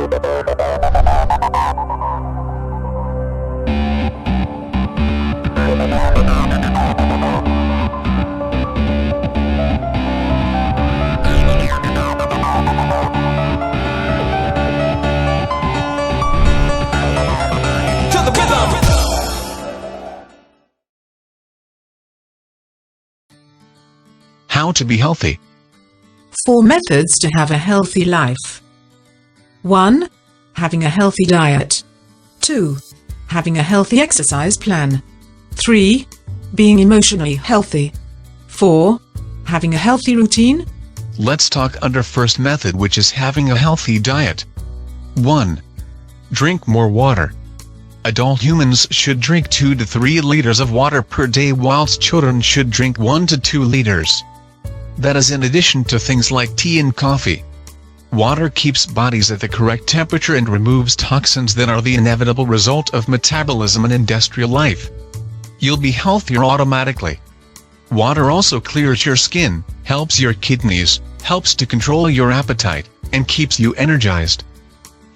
How to be healthy. 4 methods to have a healthy life. 1. Having a healthy diet. 2. Having a healthy exercise plan. 3. Being emotionally healthy. 4. Having a healthy routine. Let's talk under first method, which is having a healthy diet. 1. Drink more water. Adult humans should drink 2 to 3 liters of water per day, whilst children should drink 1 to 2 liters. That is in addition to things like tea and coffee. Water keeps bodies at the correct temperature and removes toxins that are the inevitable result of metabolism and industrial life. You'll be healthier automatically. Water also clears your skin, helps your kidneys, helps to control your appetite, and keeps you energized.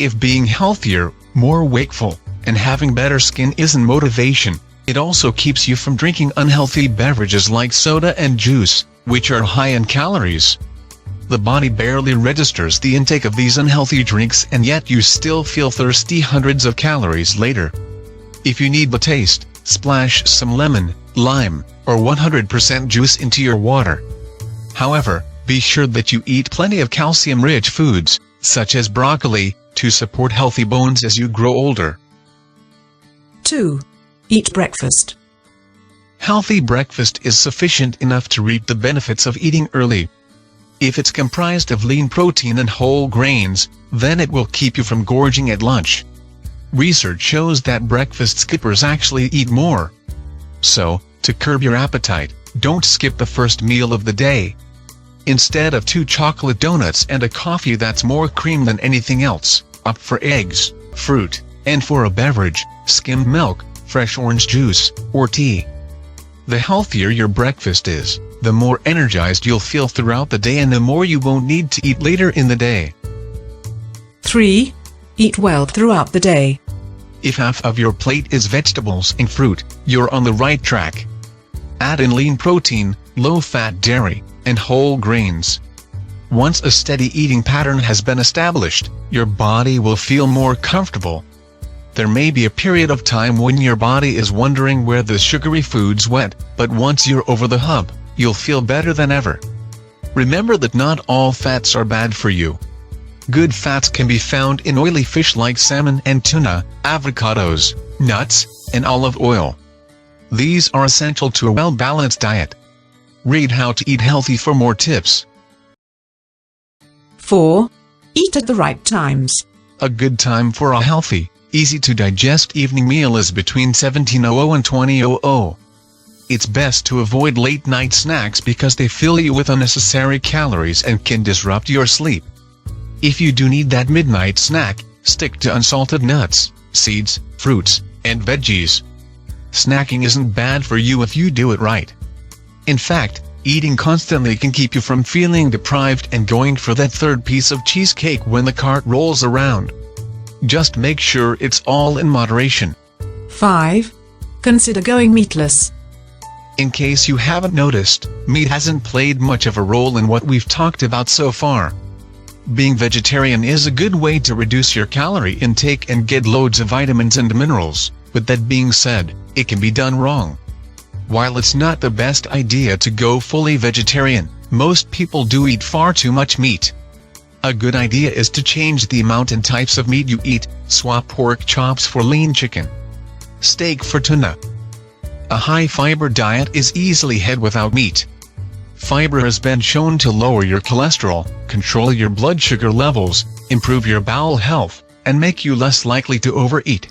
If being healthier, more wakeful, and having better skin isn't motivation, it also keeps you from drinking unhealthy beverages like soda and juice, which are high in calories. The body barely registers the intake of these unhealthy drinks, and yet you still feel thirsty hundreds of calories later. If you need the taste, splash some lemon, lime, or 100% juice into your water. However, be sure that you eat plenty of calcium-rich foods, such as broccoli, to support healthy bones as you grow older. 2. Eat breakfast. Healthy breakfast is sufficient enough to reap the benefits of eating early. If it's comprised of lean protein and whole grains, then it will keep you from gorging at lunch. Research shows that breakfast skippers actually eat more. So, to curb your appetite, don't skip the first meal of the day. Instead of 2 chocolate donuts and a coffee that's more cream than anything else, opt for eggs, fruit, and for a beverage, skimmed milk, fresh orange juice, or tea. The healthier your breakfast is, the more energized you'll feel throughout the day, and the more you won't need to eat later in the day. 3. Eat well throughout the day. If half of your plate is vegetables and fruit, you're on the right track. Add in lean protein, low-fat dairy, and whole grains. Once a steady eating pattern has been established, your body will feel more comfortable. There may be a period of time when your body is wondering where the sugary foods went, but once you're over the hump, you'll feel better than ever. Remember that not all fats are bad for you. Good fats can be found in oily fish like salmon and tuna, avocados, nuts, and olive oil. These are essential to a well-balanced diet. Read How to Eat Healthy for more tips. 4. Eat at the right times. A good time for a healthy, easy-to-digest evening meal is between 17:00 and 20:00. It's best to avoid late-night snacks because they fill you with unnecessary calories and can disrupt your sleep. If you do need that midnight snack, stick to unsalted nuts, seeds, fruits, and veggies. Snacking isn't bad for you if you do it right. In fact, eating constantly can keep you from feeling deprived and going for that third piece of cheesecake when the cart rolls around. Just make sure it's all in moderation. 5. Consider going meatless. In case you haven't noticed, meat hasn't played much of a role in what we've talked about so far. Being vegetarian is a good way to reduce your calorie intake and get loads of vitamins and minerals, but that being said, it can be done wrong. While it's not the best idea to go fully vegetarian, most people do eat far too much meat. A good idea is to change the amount and types of meat you eat, swap pork chops for lean chicken, steak for tuna. A high-fiber diet is easily had without meat. Fiber has been shown to lower your cholesterol, control your blood sugar levels, improve your bowel health, and make you less likely to overeat.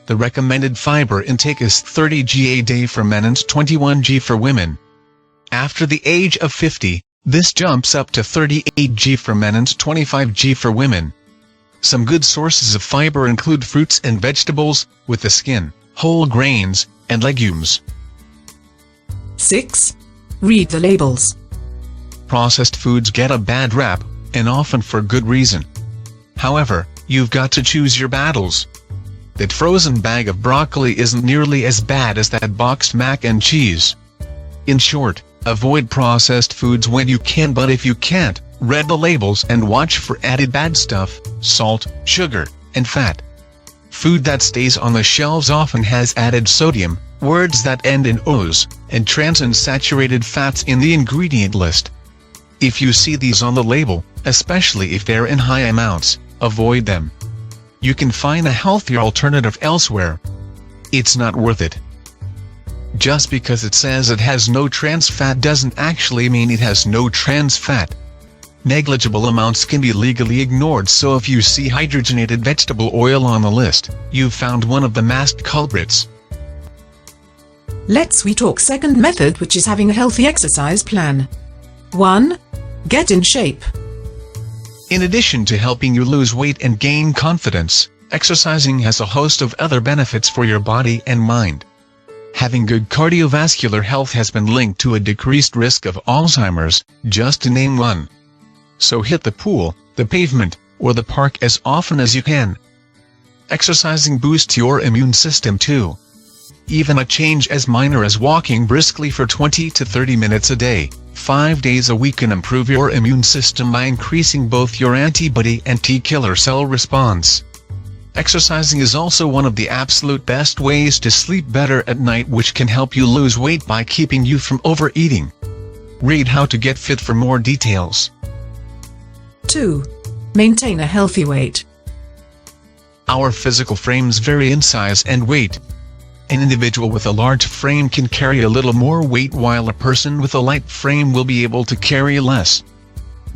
The recommended fiber intake is 30 g a day for men and 21 g for women. After the age of 50, this jumps up to 38 g for men and 25 g for women. Some good sources of fiber include fruits and vegetables, with the skin, whole grains, and legumes. 6. Read the labels. Processed foods get a bad rap, and often for good reason. However, you've got to choose your battles. That frozen bag of broccoli isn't nearly as bad as that boxed mac and cheese. In short, avoid processed foods when you can, but if you can't, read the labels and watch for added bad stuff, salt, sugar, and fat. Food that stays on the shelves often has added sodium, words that end in O's, and trans and saturated fats in the ingredient list. If you see these on the label, especially if they're in high amounts, avoid them. You can find a healthier alternative elsewhere. It's not worth it. Just because it says it has no trans fat doesn't actually mean it has no trans fat. Negligible amounts can be legally ignored, so if you see hydrogenated vegetable oil on the list, you've found one of the masked culprits. We talk second method, which is having a healthy exercise plan. 1. Get in shape. In addition to helping you lose weight and gain confidence, exercising has a host of other benefits for your body and mind. Having good cardiovascular health has been linked to a decreased risk of Alzheimer's, just to name one. So hit the pool, the pavement, or the park as often as you can. Exercising boosts your immune system too. Even a change as minor as walking briskly for 20 to 30 minutes a day, 5 days a week, can improve your immune system by increasing both your antibody and T-killer cell response. Exercising is also one of the absolute best ways to sleep better at night, which can help you lose weight by keeping you from overeating. Read How to Get Fit for more details. 2. Maintain a healthy weight. Our physical frames vary in size and weight. An individual with a large frame can carry a little more weight, while a person with a light frame will be able to carry less.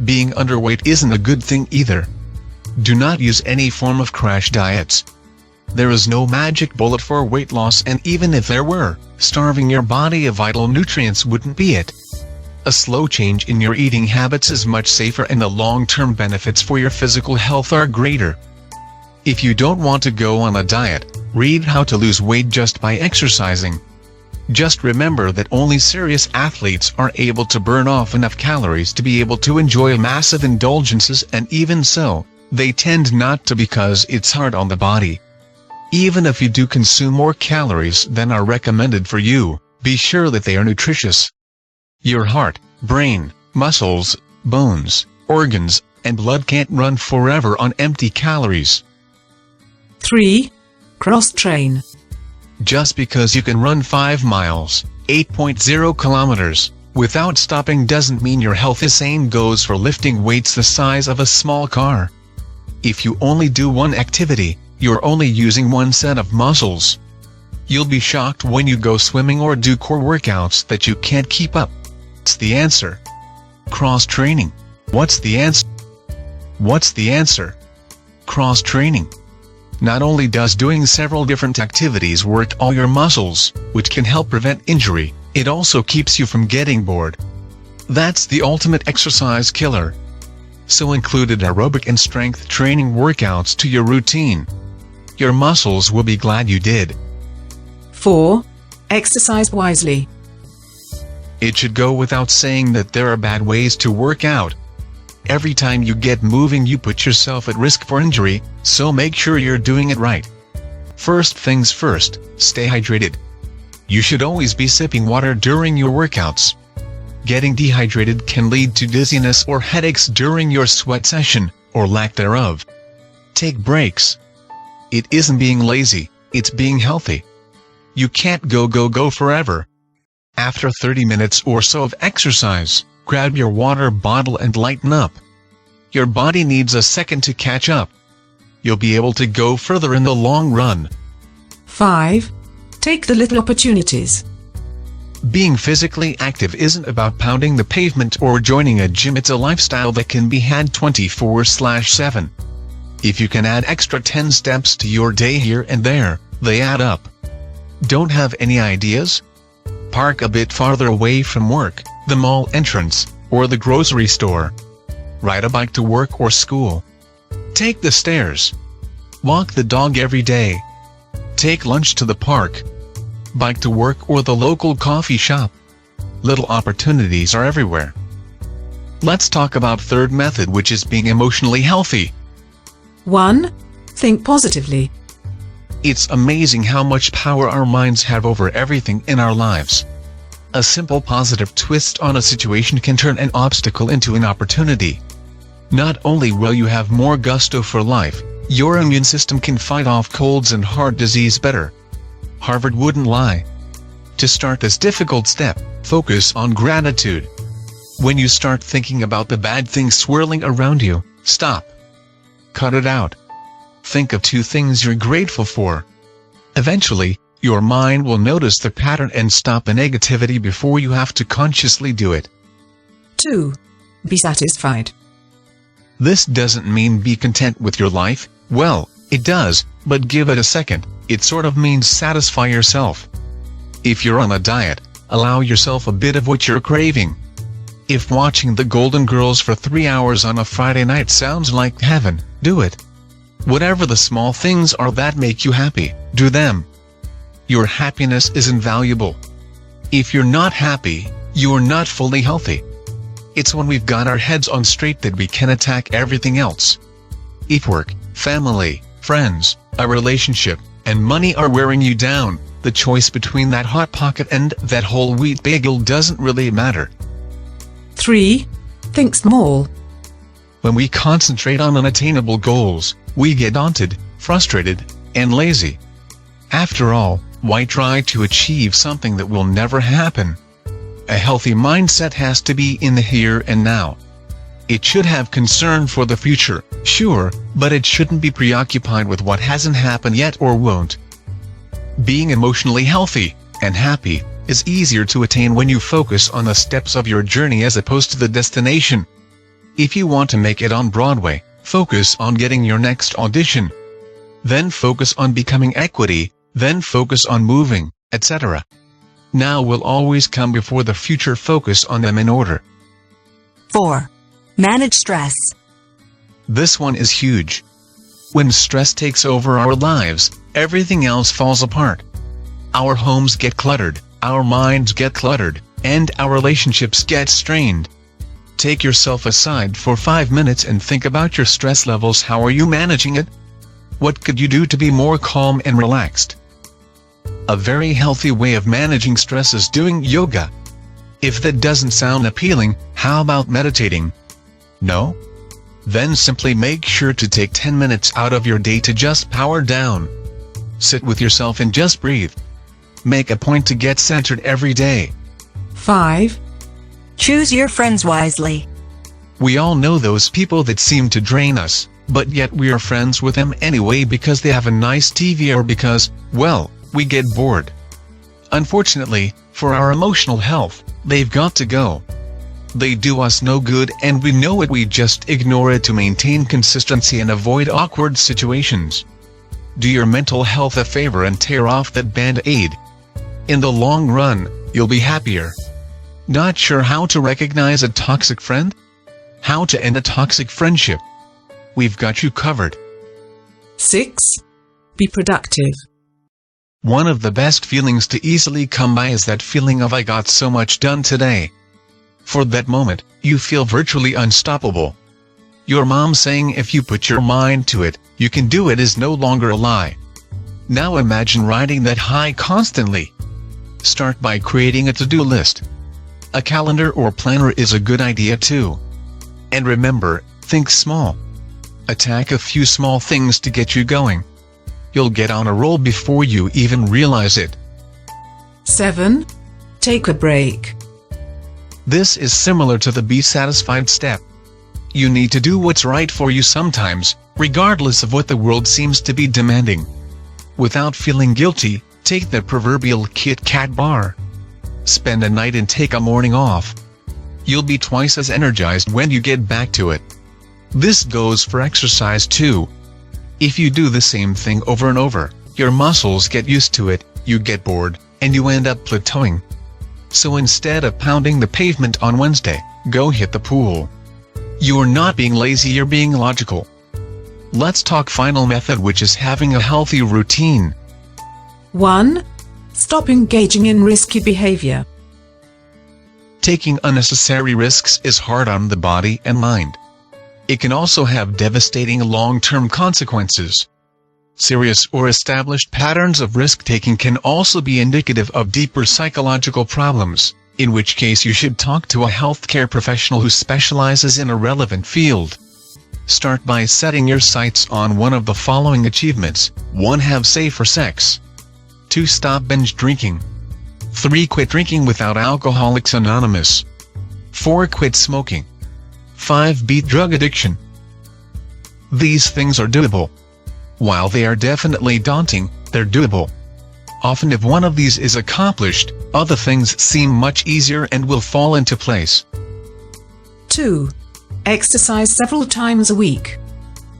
Being underweight isn't a good thing either. Do not use any form of crash diets. There is no magic bullet for weight loss, and even if there were, starving your body of vital nutrients wouldn't be it. A slow change in your eating habits is much safer, and the long-term benefits for your physical health are greater. If you don't want to go on a diet, read How to Lose Weight Just by Exercising. Just remember that only serious athletes are able to burn off enough calories to be able to enjoy massive indulgences, and even so, they tend not to because it's hard on the body. Even if you do consume more calories than are recommended for you, be sure that they are nutritious. Your heart, brain, muscles, bones, organs, and blood can't run forever on empty calories. 3. Cross-train. Just because you can run 5 miles, 8.0 kilometers, without stopping doesn't mean your health is sane. Goes for lifting weights the size of a small car. If you only do one activity, you're only using one set of muscles. You'll be shocked when you go swimming or do core workouts that you can't keep up. What's the answer? Cross-training. What's the answer? What's the answer? Cross-training. Not only does doing several different activities work all your muscles, which can help prevent injury, it also keeps you from getting bored. That's the ultimate exercise killer. So included aerobic and strength training workouts to your routine. Your muscles will be glad you did. 4. Exercise wisely. It should go without saying that there are bad ways to work out. Every time you get moving, you put yourself at risk for injury, so make sure you're doing it right. First things first, stay hydrated. You should always be sipping water during your workouts. Getting dehydrated can lead to dizziness or headaches during your sweat session, or lack thereof. Take breaks. It isn't being lazy, it's being healthy. You can't go forever. After 30 minutes or so of exercise, grab your water bottle and lighten up. Your body needs a second to catch up. You'll be able to go further in the long run. 5. Take the little opportunities. Being physically active isn't about pounding the pavement or joining a gym. It's a lifestyle that can be had 24/7. If you can add extra 10 steps to your day here and there, they add up. Don't have any ideas? Park a bit farther away from work, the mall entrance, or the grocery store. Ride a bike to work or school. Take the stairs. Walk the dog every day. Take lunch to the park. Bike to work or the local coffee shop. Little opportunities are everywhere. Let's talk about third method, which is being emotionally healthy. 1. Think positively. It's amazing how much power our minds have over everything in our lives. A simple positive twist on a situation can turn an obstacle into an opportunity. Not only will you have more gusto for life, your immune system can fight off colds and heart disease better. Harvard wouldn't lie. To start this difficult step, focus on gratitude. When you start thinking about the bad things swirling around you, stop. Cut it out. Think of 2 things you're grateful for. Eventually, your mind will notice the pattern and stop the negativity before you have to consciously do it. 2. Be satisfied. This doesn't mean be content with your life. Well, it does, but give it a second. It sort of means satisfy yourself. If you're on a diet, allow yourself a bit of what you're craving. If watching the Golden Girls for 3 hours on a Friday night sounds like heaven, do it. Whatever the small things are that make you happy, do them. Your happiness is invaluable. If you're not happy, you're not fully healthy. It's when we've got our heads on straight that we can attack everything else. If work, family, friends, a relationship, and money are wearing you down, the choice between that Hot Pocket and that whole wheat bagel doesn't really matter. 3. Think small. When we concentrate on unattainable goals, we get daunted, frustrated, and lazy. After all, why try to achieve something that will never happen? A healthy mindset has to be in the here and now. It should have concern for the future, sure, but it shouldn't be preoccupied with what hasn't happened yet or won't. Being emotionally healthy and happy is easier to attain when you focus on the steps of your journey as opposed to the destination. If you want to make it on Broadway, focus on getting your next audition. Then focus on becoming equity, then focus on moving, etc. Now will always come before the future. Focus on them in order. 4. Manage stress. This one is huge. When stress takes over our lives, everything else falls apart. Our homes get cluttered, our minds get cluttered, and our relationships get strained. Take yourself aside for 5 minutes and think about your stress levels. How are you managing it? What could you do to be more calm and relaxed? A very healthy way of managing stress is doing yoga. If that doesn't sound appealing, how about meditating? No? Then simply make sure to take 10 minutes out of your day to just power down. Sit with yourself and just breathe. Make a point to get centered every day. 5. Choose your friends wisely. We all know those people that seem to drain us, but yet we are friends with them anyway because they have a nice TV or because, well, we get bored. Unfortunately, for our emotional health, they've got to go. They do us no good and we know it. We just ignore it to maintain consistency and avoid awkward situations. Do your mental health a favor and tear off that band-aid. In the long run, you'll be happier. Not sure how to recognize a toxic friend? How to end a toxic friendship? We've got you covered. 6. Be productive. One of the best feelings to easily come by is that feeling of I got so much done today. For that moment, you feel virtually unstoppable. Your mom saying if you put your mind to it, you can do it is no longer a lie. Now imagine riding that high constantly. Start by creating a to-do list. A calendar or planner is a good idea too. And remember, think small. Attack a few small things to get you going. You'll get on a roll before you even realize it. 7. Take a break. This is similar to the be satisfied step. You need to do what's right for you sometimes, regardless of what the world seems to be demanding. Without feeling guilty, take the proverbial Kit Kat bar. Spend a night and take a morning off. You'll be twice as energized when you get back to it. This goes for exercise too. If you do the same thing over and over, your muscles get used to it, you get bored, and you end up plateauing. So instead of pounding the pavement on Wednesday, go hit the pool. You're not being lazy, you're being logical. Let's talk final method, which is having a healthy routine. 1. Stop engaging in risky behavior. Taking unnecessary risks is hard on the body and mind. It can also have devastating long-term consequences. Serious or established patterns of risk-taking can also be indicative of deeper psychological problems, in which case you should talk to a healthcare professional who specializes in a relevant field. Start by setting your sights on one of the following achievements. 1. Have safer sex. 2. Stop binge drinking. 3. Quit drinking without Alcoholics Anonymous. 4. Quit smoking. 5. Beat drug addiction. These things are doable. While they are definitely daunting, they're doable. Often if one of these is accomplished, other things seem much easier and will fall into place. 2. Exercise several times a week.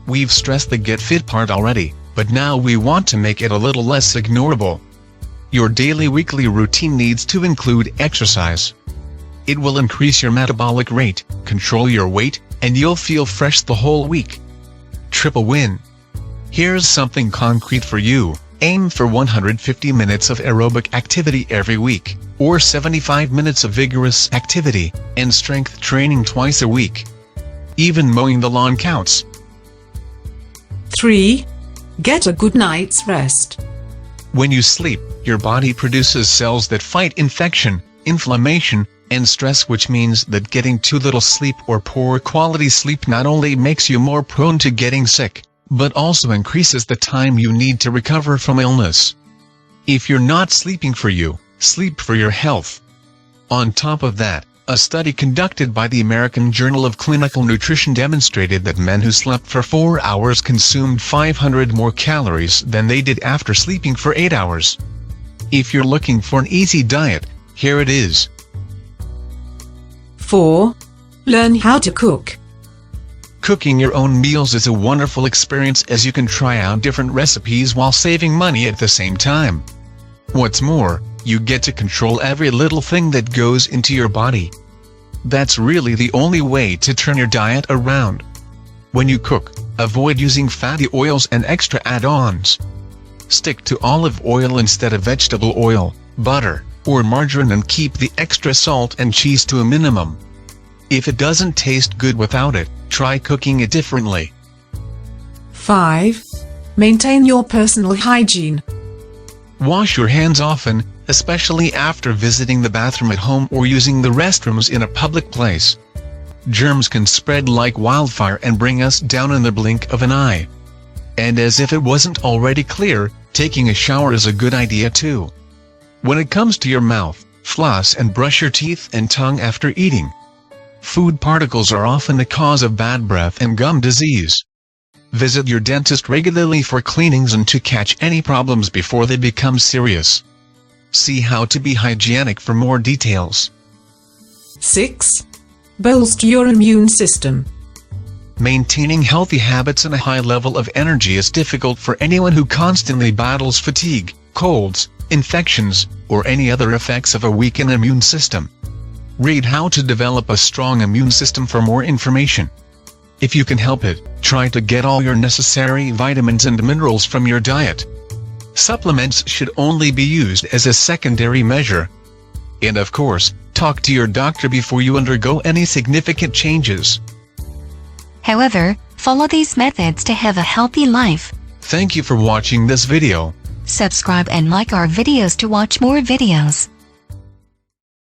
We've stressed the get fit part already, but now we want to make it a little less ignorable. Your daily weekly routine needs to include exercise. It will increase your metabolic rate, control your weight, and you'll feel fresh the whole week. Triple win. Here's something concrete for you. Aim for 150 minutes of aerobic activity every week, or 75 minutes of vigorous activity and strength training twice a week. Even mowing the lawn counts. 3. Get a good night's rest. When you sleep, your body produces cells that fight infection, inflammation, and stress, which means that getting too little sleep or poor quality sleep not only makes you more prone to getting sick, but also increases the time you need to recover from illness. If you're not sleeping for you, sleep for your health. On top of that, a study conducted by the American Journal of Clinical Nutrition demonstrated that men who slept for 4 hours consumed 500 more calories than they did after sleeping for 8 hours. If you're looking for an easy diet, here it is. 4. Learn how to cook. Cooking your own meals is a wonderful experience, as you can try out different recipes while saving money at the same time. What's more, you get to control every little thing that goes into your body. That's really the only way to turn your diet around. When you cook, avoid using fatty oils and extra add-ons. Stick to olive oil instead of vegetable oil, butter, or margarine, and keep the extra salt and cheese to a minimum. If it doesn't taste good without it, try cooking it differently. 5. Maintain your personal hygiene. Wash your hands often, especially after visiting the bathroom at home or using the restrooms in a public place. Germs can spread like wildfire and bring us down in the blink of an eye. And as if it wasn't already clear, taking a shower is a good idea too. When it comes to your mouth, floss and brush your teeth and tongue after eating. Food particles are often the cause of bad breath and gum disease. Visit your dentist regularly for cleanings and to catch any problems before they become serious. See How to Be Hygienic for more details. 6. Bolster your immune system. Maintaining healthy habits and a high level of energy is difficult for anyone who constantly battles fatigue, colds, infections, or any other effects of a weakened immune system. Read How to Develop a Strong Immune System for more information. If you can help it, try to get all your necessary vitamins and minerals from your diet. Supplements should only be used as a secondary measure. And of course, talk to your doctor before you undergo any significant changes. However, follow these methods to have a healthy life. Thank you for watching this video. Subscribe and like our videos to watch more videos.